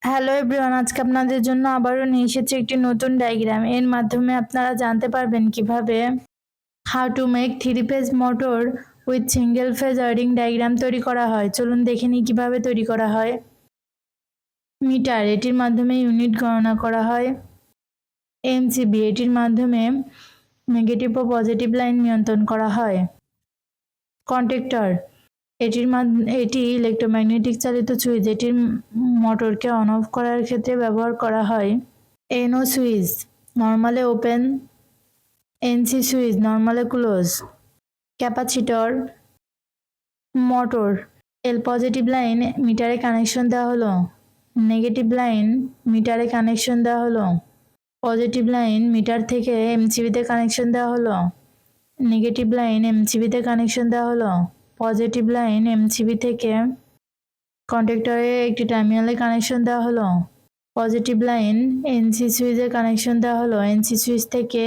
Hello everyone, আজকে আপনাদের জন্য আবারও নিয়ে এসেছি একটি নতুন ডায়াগ্রাম। এর মাধ্যমে আপনারা জানতে পারবেন কিভাবে how to make 3 phase motor with single phase wiring diagram তৈরি করা হয়। চলুন দেখে নিই কিভাবে তৈরি করা হয়। মিটার, এটির মাধ্যমে ইউনিট গণনা করা হয়। এমসিবি, এটির মাধ্যমে নেগেটিভ ও পজিটিভ লাইন নিয়ন্ত্রণ করা হয়। কন্ডাক্টর, এটি ইলেকট্রোম্যাগনেটিক চালিত সুইচ, এটির মোটরকে অন অফ করার ক্ষেত্রে ব্যবহার করা হয়। NO switch, normally open. NC switch, normally close. Capacitor, motor L positive line মিটারে কানেকশন দেওয়া হলো, নেগেটিভ লাইন মিটারে কানেকশন দেওয়া হলো। পজিটিভ লাইন মিটার থেকে এমসিবিতে কানেকশন দেওয়া হলো, নেগেটিভ লাইন এমসিবিতে কানেকশন দেওয়া হলো। পজিটিভ লাইন এমসিবি থেকে কন্ডাক্টরে একটি টার্মিনালে কানেকশন দেওয়া হলো। পজিটিভ লাইন এনসি সুইচে কানেকশন দেওয়া হলো, এনসি সুইচ থেকে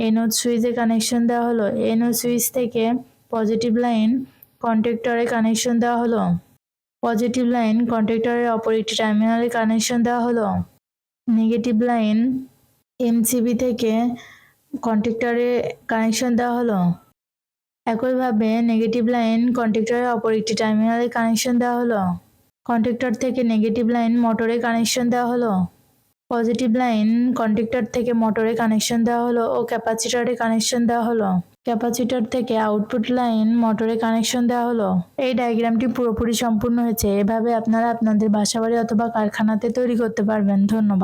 এনও সুইচে কানেকশন দেওয়া হলো, এনও সুইচ থেকে পজিটিভ লাইন কন্ডাক্টরে কানেকশন দেওয়া হলো। পজিটিভ লাইন কন্ডাক্টরের অপর একটি টার্মিনালে কানেকশন দেওয়া হলো। নেগেটিভ লাইন এমসিবি থেকে কন্ডাক্টরে কানেকশন দেওয়া হলো। একইভাবে নেগেটিভ লাইন কন্ডাক্টরের অপর একটি টার্মিনালে কানেকশন দেওয়া হলো। কন্ডাক্টর থেকে নেগেটিভ লাইন মোটরে কানেকশন দেওয়া হলো। পজিটিভ লাইন কন্ডাক্টর থেকে মোটরে কানেকশন দেওয়া হলো ও ক্যাপাসিটরে কানেকশন দেওয়া হলো। ক্যাপাসিটর থেকে আউটপুট লাইন মোটরে কানেকশন দেওয়া হলো। এই ডায়াগ্রামটি পুরোপুরি সম্পূর্ণ হয়েছে। এভাবে আপনারা আপনাদের বাসাবাড়ি অথবা কারখানাতে তৈরি করতে পারবেন। ধন্যবাদ।